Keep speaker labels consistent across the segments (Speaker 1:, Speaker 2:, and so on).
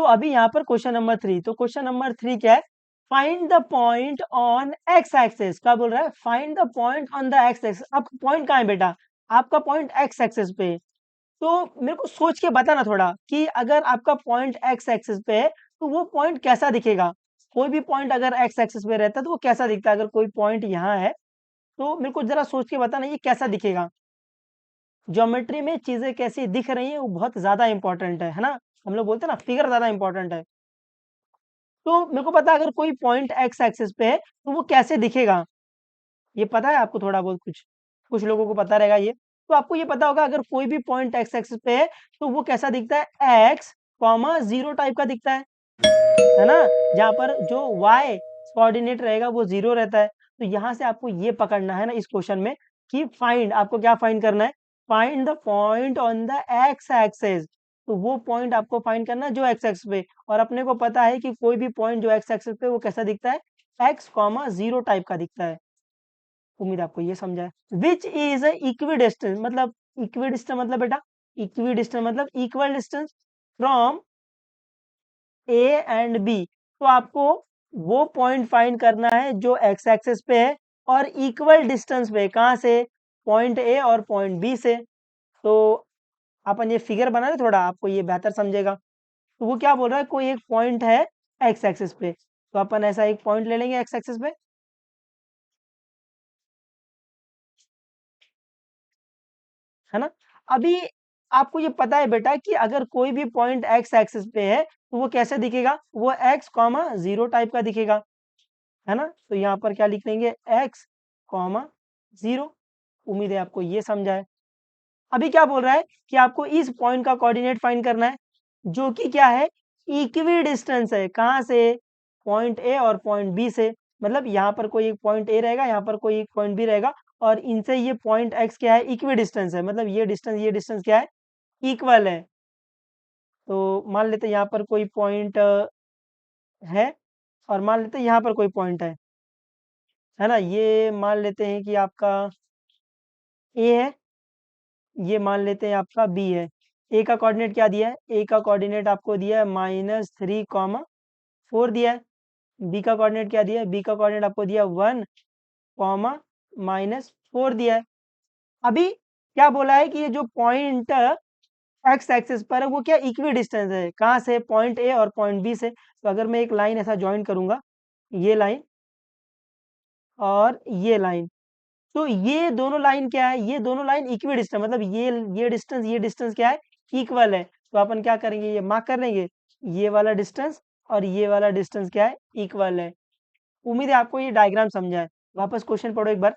Speaker 1: अभी यहाँ पर क्वेश्चन नंबर 3, तो क्वेश्चन नंबर 3 क्या है, find the point on X axis. क्या बोल रहा है, find the point on the X axis. आपका पॉइंट कहाँ है बेटा, आपका पॉइंट एक्स एक्सिस पे है। तो मेरे को सोच के बताना थोड़ा कि अगर आपका पॉइंट एक्स एक्सिस पे है तो वो पॉइंट कैसा दिखेगा। कोई भी पॉइंट अगर एक्स एक्सिस पे रहता है तो वो कैसा दिखता है। अगर कोई पॉइंट यहाँ है तो मेरे को जरा सोच के बताना ये कैसा दिखेगा। ज्योमेट्री में चीजें कैसी दिख रही हैं वो बहुत ज्यादा इंपॉर्टेंट है ना। हम लोग बोलते हैं ना फिगर ज्यादा इंपॉर्टेंट है। तो मेरे को पता है अगर कोई पॉइंट एक्स एक्सिस पे है तो वो कैसे दिखेगा, ये पता है आपको थोड़ा बहुत। कुछ कुछ लोगों को पता रहेगा ये। तो आपको ये पता होगा अगर कोई भी पॉइंट एक्स एक्सिस पे है तो वो कैसा दिखता है, एक्स कॉमा जीरो टाइप का दिखता है ना। जहाँ पर जो वाई कोऑर्डिनेट रहेगा वो जीरो रहता है। तो यहाँ से आपको ये पकड़ना है ना इस क्वेश्चन में कि फाइंड, आपको क्या फाइंड करना है, find the point on the X axis. तो वो पॉइंट आपको फाइंड करना है जो एक्स एक्सिस पे, और अपने को पता है कि कोई भी पॉइंट जो एक्स एक्सिस पे वो कैसा दिखता है, एक्स कॉमा जीरो टाइप का दिखता है। उम्मीद आपको ये समझा है। विच इज इक्वी डिस्टेंस, मतलब इक्वी डिस्टेंस मतलब बेटा, इक्वी डिस्टेंस मतलब equal distance from A and B. तो आपको वो पॉइंट फाइंड करना है जो एक्स एक्सिस पे है और इक्वल डिस्टेंस पे, कहाँ से, पॉइंट ए और पॉइंट बी से। तो अपन ये फिगर बना रहे, थोड़ा आपको ये बेहतर समझेगा। तो वो क्या बोल रहा है, कोई एक पॉइंट है एक्स एक्सिस पे, तो अपन ऐसा एक पॉइंट ले लेंगे एक्स एक्सिस पे, है ना। अभी आपको ये पता है बेटा कि अगर कोई भी पॉइंट एक्स एक्सिस पे है तो वो कैसे दिखेगा, वो एक्स कॉमा जीरो टाइप का दिखेगा, है ना। तो यहाँ पर क्या लिख लेंगे, एक्स कॉमा जीरो। उम्मीद है आपको ये समझा है। अभी क्या बोल रहा है कि आपको इस पॉइंट का कोऑर्डिनेट फाइंड करना है जो कि क्या है, इक्वी डिस्टेंस है, कहाँ से, पॉइंट ए और पॉइंट बी से। मतलब यहाँ पर कोई एक पॉइंट ए रहेगा, यहाँ पर कोई एक पॉइंट बी रहेगा, और इनसे ये पॉइंट एक्स क्या है, इक्वी डिस्टेंस है, मतलब ये डिस्टेंस क्या है, इक्वल है। तो मान लेते हैं यहाँ पर कोई पॉइंट है, और मान लेते हैं यहाँ पर कोई पॉइंट है ना। ये मान लेते हैं कि आपका ए है, ये मान लेते हैं आपका बी है। ए का कोऑर्डिनेट क्या दिया है, ए का कोऑर्डिनेट आपको दिया है -3, 4 दिया है। बी का कोऑर्डिनेट क्या दिया है, बी का कोऑर्डिनेट आपको दिया 1, -4 दिया है। अभी क्या बोला है कि ये जो पॉइंट एक्स एक्सिस पर है वो क्या, इक्वी डिस्टेंस है, कहाँ से, पॉइंट ए और पॉइंट बी से। तो अगर मैं एक लाइन ऐसा ज्वाइन करूंगा, ये लाइन और ये लाइन, तो ये दोनों लाइन क्या है, ये दोनों लाइन इक्वी डिस्टेंस, मतलब ये डिस्टेंस क्या है, इक्वल है। तो अपन क्या करेंगे, ये मार्क कर लेंगे, ये वाला डिस्टेंस और ये वाला डिस्टेंस क्या है, इक्वल है। उम्मीद है आपको ये डायग्राम समझा है। वापस क्वेश्चन पढ़ो एक बार।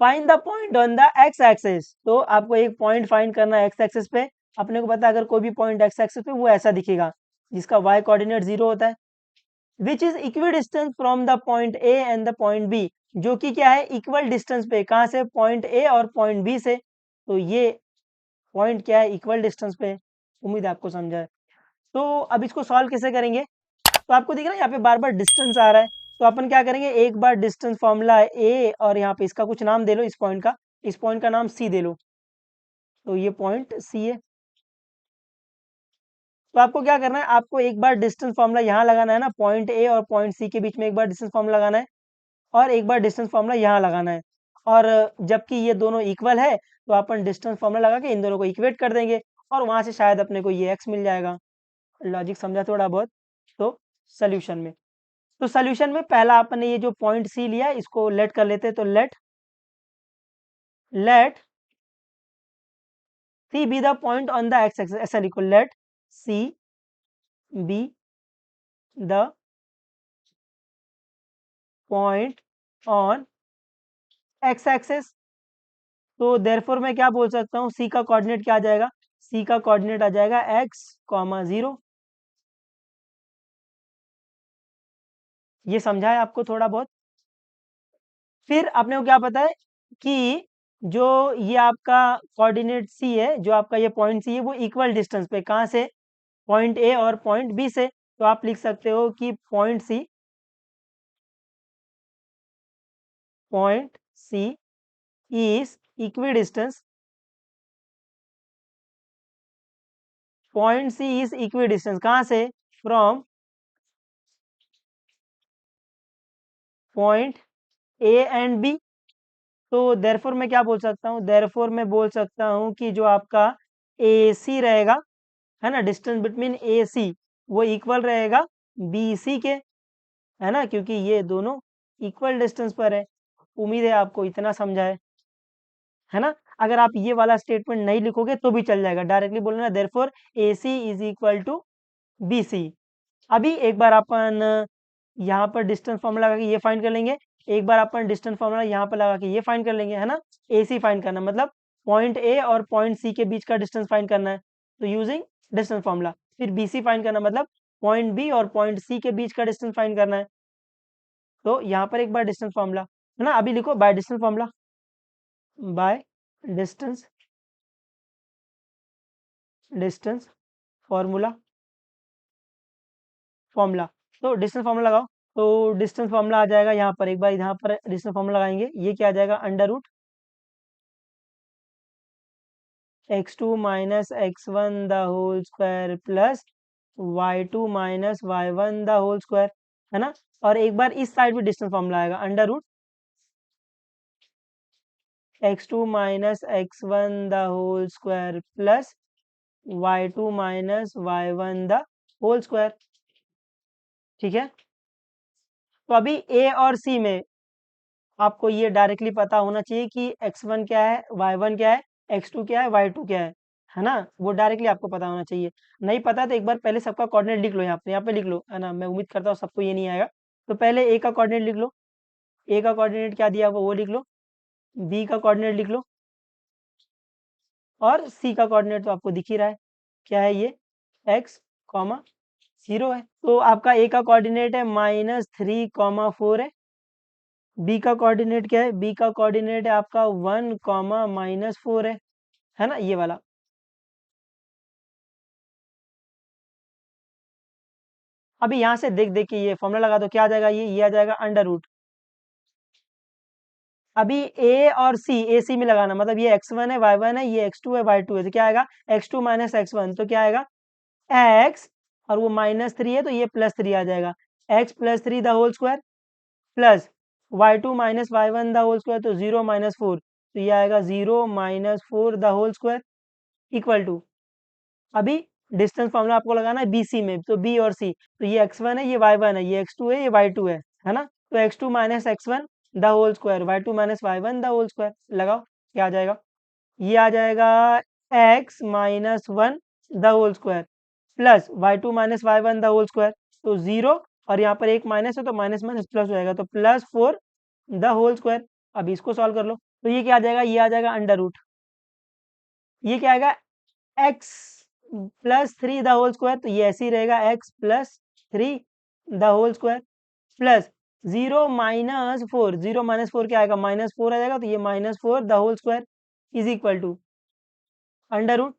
Speaker 1: Find the point on the X axis. तो आपको एक पॉइंट फाइंड करना है एक्स एक्सिस पे। अपने को पता है अगर कोई भी पॉइंट एक्स एक्सिस पे वो ऐसा दिखेगा जिसका वाई कोऑर्डिनेट जीरो होता है। Which is equidistance from the point A and the point B, जो कि क्या है, इक्वल डिस्टेंस पे, कहाँ से, पॉइंट ए और पॉइंट बी से। तो ये पॉइंट क्या है, इक्वल डिस्टेंस पे। उम्मीद है आपको समझा है। तो अब इसको सॉल्व कैसे करेंगे, तो आपको दिख रहा है यहाँ पे बार बार डिस्टेंस आ रहा है। तो अपन क्या करेंगे, एक बार डिस्टेंस फॉर्मूला है ए, और यहाँ पे इसका कुछ नाम दे लो, इस पॉइंट का, इस पॉइंट का नाम सी दे लो। तो ये पॉइंट सी है। तो आपको क्या करना है, आपको एक बार डिस्टेंस फॉर्मूला यहाँ लगाना है ना, पॉइंट ए और पॉइंट सी के बीच में एक बार डिस्टेंस फॉर्मूला लगाना है, और एक बार डिस्टेंस फॉर्मूला यहाँ लगाना है। और जबकि ये दोनों इक्वल है तो अपन डिस्टेंस फॉर्मूला लगा के इन दोनों को इक्वेट कर देंगे, और वहां से शायद अपने को ये एक्स मिल जाएगा। लॉजिक समझा थोड़ा बहुत। तो सोल्यूशन में, तो सोल्यूशन में पहला अपन ने ये जो पॉइंट सी लिया है इसको लेट कर लेते हैं। तो let C be the point on the X axis. ऐसा लिखो, let C be the point on X axis. तो देयरफॉर मैं क्या बोल सकता हूँ, सी का कोऑर्डिनेट क्या आ जाएगा, सी का कोऑर्डिनेट आ जाएगा एक्स कॉमा जीरो। ये समझा है आपको थोड़ा बहुत। फिर आपने को क्या पता है कि जो ये आपका कोऑर्डिनेट सी है, जो आपका ये पॉइंट सी है वो इक्वल डिस्टेंस पे, कहाँ से, पॉइंट ए और पॉइंट बी से। तो आप लिख सकते हो कि point C is equidistance point C is equidistance कहाँ से, from point A and B. तो देयरफॉर मैं क्या बोल सकता हूँ, देयरफॉर मैं बोल सकता हूँ कि जो आपका ए सी रहेगा, है ना, डिस्टेंस बिटवीन ए सी, वो इक्वल रहेगा बी सी के, है ना, क्योंकि ये दोनों इक्वल डिस्टेंस पर है। उम्मीद है आपको इतना समझा है ना। अगर आप ये वाला स्टेटमेंट नहीं लिखोगे तो भी चल जाएगा, डायरेक्टली बोलना therefore A C is equal to B C. अभी एक बार अपन यहाँ पर डिस्टेंस फॉर्मूला लगा के ये फाइंड कर लेंगे, एक बार अपन डिस्टेंस फॉर्मूला यहाँ पर लगा के ये फाइंड कर लेंगे, है ना। ए सी फाइंड करना मतलब पॉइंट ए और पॉइंट सी के बीच का डिस्टेंस फाइंड करना है, तो यूजिंग डिस्टेंस फॉर्मूला। फिर बी सी फाइंड करना मतलब पॉइंट बी और पॉइंट सी के बीच का डिस्टेंस फाइंड करना है, तो यहाँ पर एक बार डिस्टेंस फॉर्मूला, है ना। अभी लिखो by distance formula, by distance distance formula, formula. तो डिस्टेंस फॉर्मूला लगाओ, तो डिस्टेंस फॉर्मूला आ जाएगा यहाँ पर, एक बार यहाँ पर डिस्टेंस फॉर्मूला लगाएंगे, ये क्या आ जाएगा, under root x2 minus x1 the whole square plus y2 minus y1 the whole square, है ना। और एक बार इस साइड भी डिस्टेंस फॉर्मूला आएगा, under root x2 minus x1 the whole square plus y2 minus y1 the whole square, ठीक है। तो अभी ए और सी में आपको ये डायरेक्टली पता होना चाहिए कि x1 क्या है, y1 क्या है, x2 क्या है, y2 क्या है ना, वो डायरेक्टली आपको पता होना चाहिए। नहीं पता तो एक बार पहले सबका कोऑर्डिनेट लिख लो, यहाँ पे लिख लो, है ना। मैं उम्मीद करता हूँ सबको ये नहीं आएगा, तो पहले ए का कोऑर्डिनेट लिख लो, ए का कोऑर्डिनेट क्या दिया हुआ वो लिख लो, बी का कोऑर्डिनेट लिख लो, और सी का कोऑर्डिनेट तो आपको दिख ही रहा है, क्या है ये, x कॉमा 0 है। तो आपका ए का कोऑर्डिनेट है -3,4 है, बी का कोऑर्डिनेट क्या है, बी का कोऑर्डिनेट है आपका 1, -4 है ना, ये वाला। अभी यहाँ से देख देख के ये फॉर्मूला लगा दो, क्या आ जाएगा, ये आ जाएगा अंडर रूट। अभी ए और सी, ए सी में लगाना मतलब ये x1 है, y1 है, ये x2 है, y2 है, तो क्या आएगा, x2 माइनस x1, तो क्या आएगा x, और वो -3 है तो ये +3 आ जाएगा, x plus 3 the whole square plus y2 minus y1 the whole square, तो 0 माइनस 4, तो ये आएगा 0 minus 4 the whole square equal to, अभी डिस्टेंस फॉर्मूला आपको लगाना है बी सी में, तो बी और सी, तो ये x1 है, ये y1 है, ये x2 है, ये y2 है ना। तो x2 minus x1 the whole square, y2 minus y1 the whole square लगाओ, क्या आ जाएगा, ये आ जाएगा x minus 1 the whole square plus y2 minus y1 the whole square, तो 0, और यहाँ पर एक माइनस है तो माइनस माइनस प्लस हो जाएगा, तो +4 द होल स्क्वायर। अब इसको सॉल्व कर लो, तो ये क्या आ जाएगा, ये आ जाएगा अंडर रूट, ये क्या आएगा x plus 3 the whole square, तो ये ऐसे ही रहेगा x plus 3 the whole square plus 0 - 4, 0 - 4 क्या आएगा, -4 आ जाएगा, तो ये -4 the whole square is equal to under root,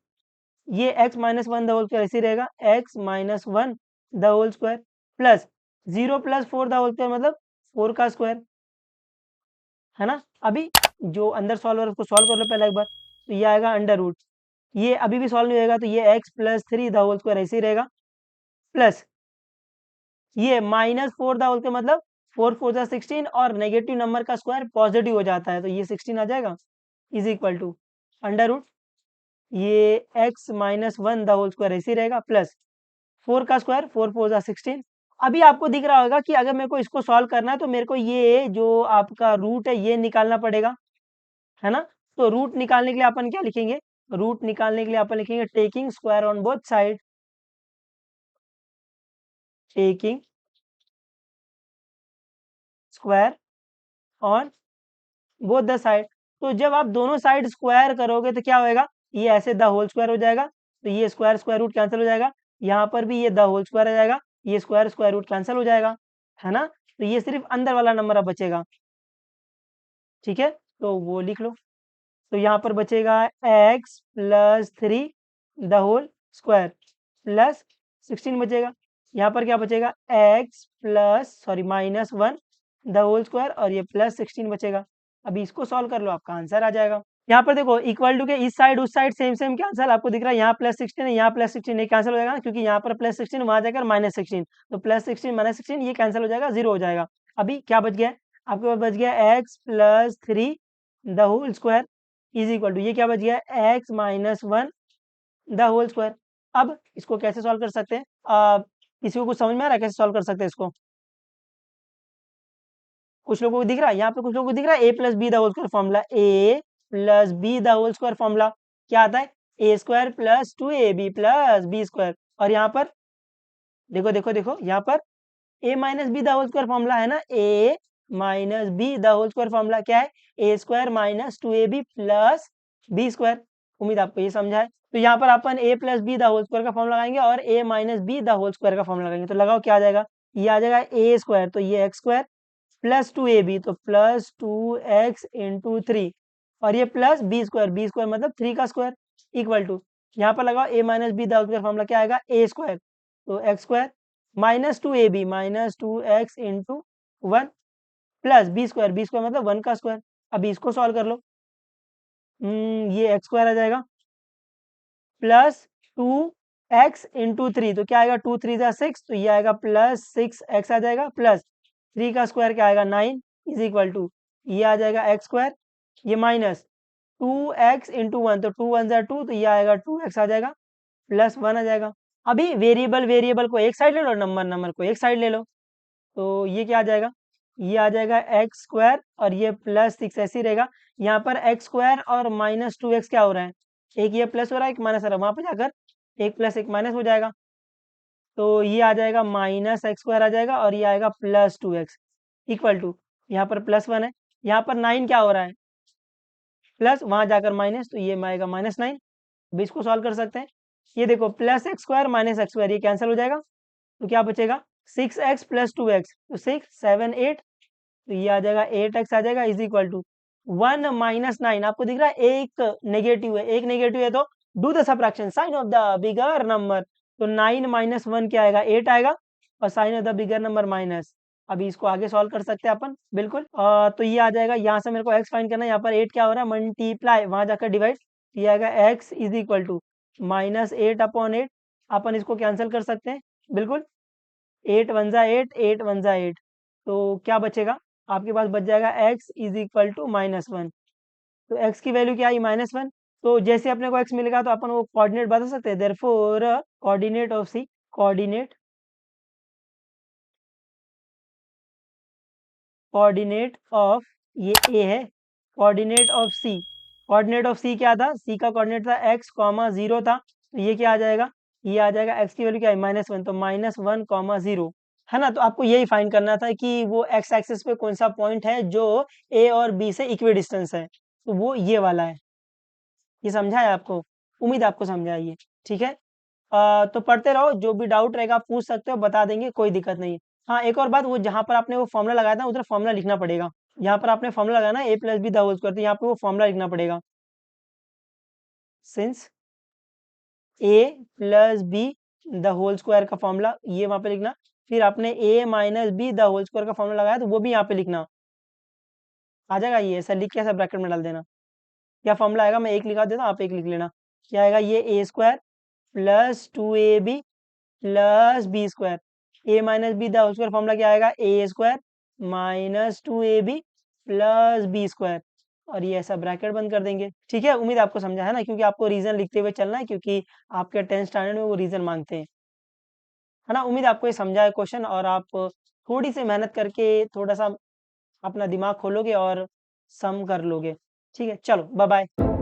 Speaker 1: ये x-1 द होल स्क्वायर ऐसे ही रहेगा, x-1 the whole square plus 0 + 4 the whole square मतलब 4 का स्क्वायर, है ना। अभी जो अंदर सॉल्वर उसको सॉल्व कर लो पहले एक बार, तो ये आएगा अंडर रूट, ये अभी भी सॉल्व नहीं होएगा, तो ये x plus 3 the whole square ऐसे ही रहेगा प्लस ये -4 द होल स्क्वायर मतलब 4 4 जा 16, और नेगेटिव नंबर का स्क्वायर पॉजिटिव हो जाता है, तो ये 16 आ जाएगा is equal to under root, ये x-1 द होल स्क्वायर ऐसे ही रहेगा प्लस 4 का स्क्वायर, 4 4 जा 16। अभी आपको दिख रहा होगा कि अगर मेरे को इसको सॉल्व करना है तो मेरे को ये जो आपका रूट है ये निकालना पड़ेगा, है ना। तो रूट निकालने के लिए अपन क्या लिखेंगे, रूट निकालने के लिए अपन लिखेंगे taking square on both side, taking square on both the side. तो जब आप दोनों साइड स्क्वायर करोगे तो क्या होएगा, ये ऐसे द होल स्क्वायर हो जाएगा, तो ये स्क्वायर स्क्वायर रूट कैंसिल हो जाएगा, यहाँ पर भी ये द होल स्क्वायर आ जाएगा, ये स्क्वायर स्क्वायर रूट कैंसिल हो जाएगा, है ना। तो ये सिर्फ अंदर वाला नंबर अब बचेगा, ठीक है, तो वो लिख लो। तो यहाँ पर बचेगा x plus 3 the whole square plus 16 बचेगा, यहाँ पर क्या बचेगा, x plus sorry -1 the whole square, और ये +16 बचेगा। अभी इसको सॉल्व कर लो, आपका आंसर आ जाएगा। यहाँ पर देखो इक्वल टू के इस साइड उस साइड सेम सेम कैंसिल, आपको दिख रहा है यहाँ +16 है, यहाँ +16 ये कैंसिल हो जाएगा ना, क्योंकि यहाँ पर +16 वहां जाकर -16, तो +16 -16 ये कैंसिल हो जाएगा, 0 हो जाएगा। अभी क्या बच गया है? आपके पास बच गया x + 3 the whole square is equal to, ये क्या बच गया है? x - 1 the whole square. अब इसको कैसे सॉल्व कर सकते हैं? किसी को कुछ समझ में आ रहा है कैसे सॉल्व कर सकते हैं इसको? कुछ लोगों को दिख रहा है, यहाँ पे कुछ लोगों को दिख रहा है a + b the whole square formula, a + b the whole square formula क्या आता है? a² + 2ab + b square. और यहाँ पर देखो देखो देखो, यहाँ पर a - b the whole square formula है ना, a - b the whole square formula क्या है? a² - 2ab + b square. उम्मीद आपको ये समझा है। तो यहाँ पर अपन a + b the whole square का फॉर्मूला लगाएंगे और a - b the whole square का फॉर्मूला लगाएंगे, तो लगाओ क्या आ जाएगा? ये आ जाएगा a², तो ये x² + 2ab, तो +2x × 3 और ये +b² मतलब 3 का स्क्वायर इक्वल टू, यहाँ पर लगाओ a - b the whole square formula क्या आएगा? a², तो x² -2ab -2x × 1 +b² मतलब 1 का स्क्वायर। अभी इसको सॉल्व कर लो। ये x² आ जाएगा +2x × 3, तो क्या आएगा? 2 3 ज़ा 6, तो ये आएगा +6x आ जाएगा, प्लस 3 का स्क्वायर क्या आएगा? 9 इज इक्वल टू, ये आ जाएगा x², ये माइनस 2x × 1, तो 2 1 ज़ा 2, तो ये आएगा 2x आ जाएगा, प्लस 1 आ जाएगा। अभी वेरिएबल वेरिएबल को एक साइड ले लो, नंबर नंबर को एक साइड ले लो, तो ये क्या आ जाएगा? ये आ जाएगा x² और ये +6 ऐसे ही रहेगा। यहाँ पर x² और -2x क्या हो रहा है? एक ये प्लस हो रहा है, एक माइनस हो रहा है, वहां पर जाकर एक प्लस एक माइनस हो जाएगा, तो ये आ जाएगा -x² आ जाएगा और ये आएगा +2x इक्वल टू, यहाँ पर +1 है, यहाँ पर 9 क्या हो रहा है? प्लस वहां जाकर माइनस, तो ये आएगा -9। अब इसको सॉल्व कर सकते हैं। ये देखो +x² - x² ये कैंसिल हो जाएगा, तो क्या बचेगा? 6x + 2x, तो 6 7 8, तो ये आ जाएगा 8x आ जाएगा इज इक्वल टू 1 - 9। आपको दिख रहा है एक नेगेटिव है, एक नेगेटिव है, तो do the subtraction sign of the bigger number, तो 9 - 1 क्या आएगा? 8 आएगा, और sign of the bigger number minus. अभी इसको आगे सॉल्व कर सकते हैं अपन, बिल्कुल। तो ये आ जाएगा, यहाँ से मेरे को x फाइंड करना है, यहाँ पर 8 क्या हो रहा है? मल्टीप्लाई, वहां जाकर डिवाइड, ये आएगा x इज इक्वल टू -8/8। अपन इसको कैंसिल कर सकते हैं, बिल्कुल। 8 1 ज़ा 8, 8 1 ज़ा 8, तो क्या बचेगा? आपके पास बच जाएगा x इज इक्वल टू -1, तो x की वैल्यू क्या आई? -1। तो जैसे अपने को x मिलेगा तो अपन वो कोऑर्डिनेट बता सकते हैं, therefore coordinate of c, coordinate coordinate of, ये a है, coordinate of c, coordinate of c क्या था? c का कोऑर्डिनेट था x, 0 था, तो ये क्या आ जाएगा? ये आ जाएगा x की वैल्यू क्या है? -1, तो -1, 0 है ना। तो आपको यही फाइंड करना था कि वो x एक्सिस पे कौन सा पॉइंट है जो a और b से इक्वी डिस्टेंस है, तो वो ये वाला है। ये समझा है आपको? उम्मीद आपको समझा है ये, ठीक है। तो पढ़ते रहो, जो भी डाउट रहेगा आप पूछ सकते हो, बता देंगे, कोई दिक्कत नहीं है। हाँ, एक और बात, वो जहाँ पर आपने वो फॉर्मूला लगाया था उधर फॉर्मूला लिखना पड़ेगा। यहाँ पर आपने फॉर्मूला लगाया ना a + b the whole square, तो यहाँ पे वो फॉर्मूला लिखना पड़ेगा, since a + b the whole square का फॉर्मूला ये वहां पे लिखना, फिर आपने a - b the whole square का फॉर्मूला लगाया तो वो भी यहाँ पे लिखना आ जाएगा। ये ऐसा लिख के ऐसा ब्रैकेट में डाल देना। क्या फॉर्मूला आएगा? मैं एक लिखा देता हूँ, आप एक लिख लेना। क्या आएगा? ये a² + 2ab + b square, a - b the whole square formula क्या आएगा? a² - 2ab + b स्क्वायर, और ये ऐसा ब्रैकेट बंद कर देंगे, ठीक है। उम्मीद आपको समझा है ना, क्योंकि आपको रीजन लिखते हुए चलना है, क्योंकि आपके 10th स्टैंडर्ड में वो रीजन मांगते हैं, है ना। उम्मीद आपको ये समझा है क्वेश्चन, और आप थोड़ी सी मेहनत करके थोड़ा सा अपना दिमाग खोलोगे और सम कर लोगे, ठीक है। चलो, बाय बाय।